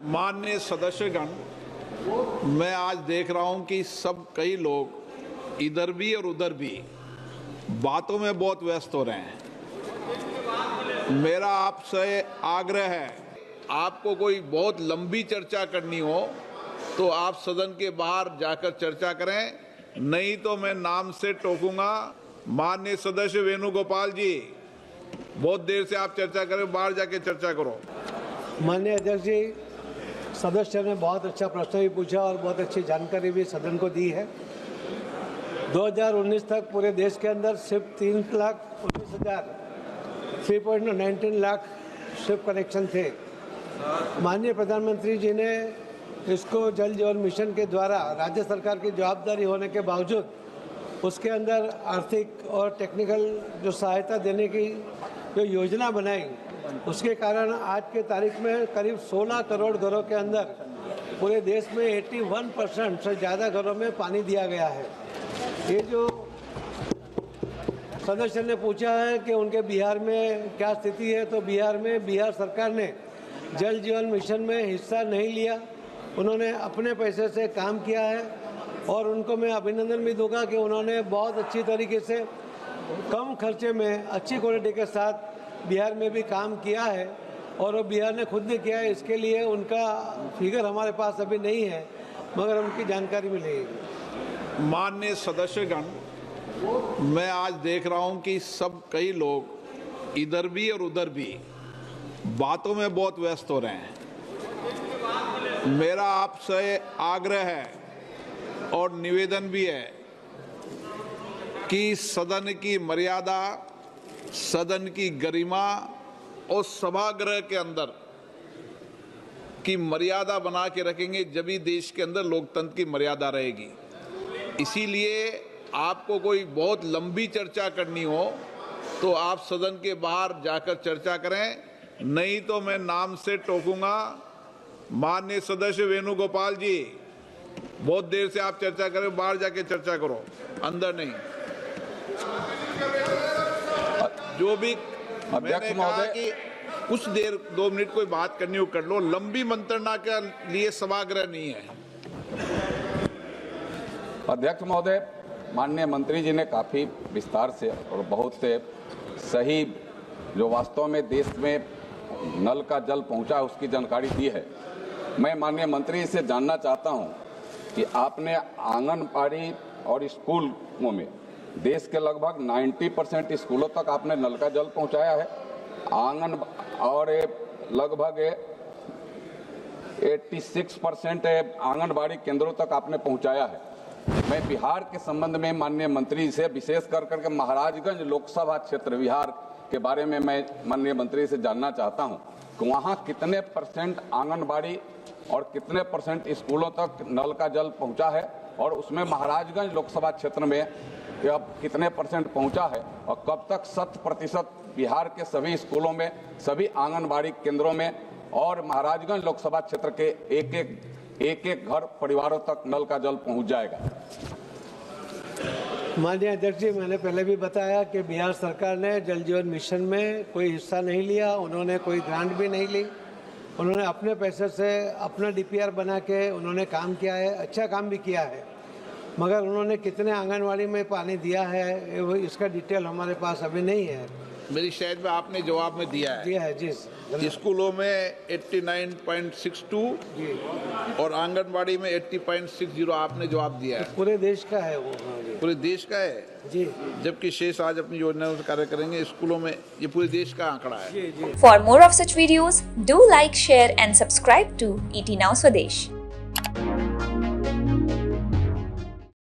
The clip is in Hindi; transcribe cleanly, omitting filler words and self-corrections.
माननीय सदस्यगण, मैं आज देख रहा हूं कि कई लोग इधर भी और उधर भी बातों में बहुत व्यस्त हो रहे हैं। मेरा आपसे आग्रह है, आपको कोई बहुत लंबी चर्चा करनी हो तो आप सदन के बाहर जाकर चर्चा करें, नहीं तो मैं नाम से टोकूंगा। माननीय सदस्य वेणुगोपाल जी, बहुत देर से आप चर्चा करें, बाहर जाके चर्चा करो। माननीय अध्यक्ष जी, सदस्य ने बहुत अच्छा प्रश्न भी पूछा और बहुत अच्छी जानकारी भी सदन को दी है। 2019 तक पूरे देश के अंदर सिर्फ 3,19 लाख सिर्फ कनेक्शन थे। माननीय प्रधानमंत्री जी ने इसको जल जीवन मिशन के द्वारा राज्य सरकार की जवाबदारी होने के बावजूद उसके अंदर आर्थिक और टेक्निकल जो सहायता देने की जो योजना बनाई, उसके कारण आज के तारीख में करीब 16 करोड़ घरों के अंदर पूरे देश में 81% से ज़्यादा घरों में पानी दिया गया है। ये जो सदस्य ने पूछा है कि उनके बिहार में क्या स्थिति है, तो बिहार सरकार ने जल जीवन मिशन में हिस्सा नहीं लिया। उन्होंने अपने पैसे से काम किया है और उनको मैं अभिनंदन भी दूंगा कि उन्होंने बहुत अच्छी तरीके से कम खर्चे में अच्छी क्वालिटी के साथ बिहार में भी काम किया है और वो बिहार ने खुद ने किया है। इसके लिए उनका फिगर हमारे पास अभी नहीं है, मगर उनकी जानकारी मिलेगी। माननीय सदस्यगण, मैं आज देख रहा हूं कि कई लोग इधर भी और उधर भी बातों में बहुत व्यस्त हो रहे हैं। मेरा आपसे आग्रह है और निवेदन भी है कि सदन की मर्यादा, सदन की गरिमा और सभागृह के अंदर की मर्यादा बना के रखेंगे, जब ही देश के अंदर लोकतंत्र की मर्यादा रहेगी। इसीलिए आपको कोई बहुत लंबी चर्चा करनी हो तो आप सदन के बाहर जाकर चर्चा करें, नहीं तो मैं नाम से टोकूंगा। माननीय सदस्य वेणुगोपाल जी, बहुत देर से आप चर्चा करें, बाहर जाके चर्चा करो, अंदर नहीं। जो भी मैंने कहा कि कुछ देर 2 मिनट कोई बात करनी हो कर लो, लंबी मंत्रणा के लिए सभागृह नहीं है। अध्यक्ष महोदय, माननीय मंत्री जी ने काफी विस्तार से और बहुत सही जो वास्तव में देश में नल का जल पहुंचा उसकी जानकारी दी है। मैं माननीय मंत्री से जानना चाहता हूं कि आपने आंगनबाड़ी और स्कूलों में देश के लगभग 90% स्कूलों तक आपने नल का जल पहुंचाया है, और लगभग 86% आंगनबाड़ी केंद्रों तक आपने पहुंचाया है। मैं बिहार के संबंध में माननीय मंत्री से विशेष करके महाराजगंज लोकसभा क्षेत्र बिहार के बारे में मैं माननीय मंत्री से जानना चाहता हूं कि वहां कितने % आंगनबाड़ी और कितने % स्कूलों तक नल का जल पहुंचा है, और उसमें महाराजगंज लोकसभा क्षेत्र में अब कितने % पहुंचा है, और कब तक 100% बिहार के सभी स्कूलों में, सभी आंगनबाड़ी केंद्रों में और महाराजगंज लोकसभा क्षेत्र के एक एक घर परिवारों तक नल का जल पहुंच जाएगा। माननीय अध्यक्ष जी, मैंने पहले भी बताया कि बिहार सरकार ने जल जीवन मिशन में कोई हिस्सा नहीं लिया, उन्होंने कोई ग्रांट भी नहीं ली। उन्होंने अपने पैसे से अपना DPR बना के उन्होंने काम किया है, अच्छा काम भी किया है, मगर उन्होंने कितने आंगनवाड़ी में पानी दिया है इसका डिटेल हमारे पास अभी नहीं है। मेरी शायद में आपने जवाब में दिया है जी। स्कूलों में 89.62 और आंगनबाड़ी में 80.60 आपने जवाब दिया है। पूरे देश का है वो। पूरे देश का है जी, जबकि शेष आज अपनी योजनाओं से कार्य करेंगे। स्कूलों में ये पूरे देश का आंकड़ा है। जी। For more of such videos, do like, share and subscribe to ET Now Swadesh.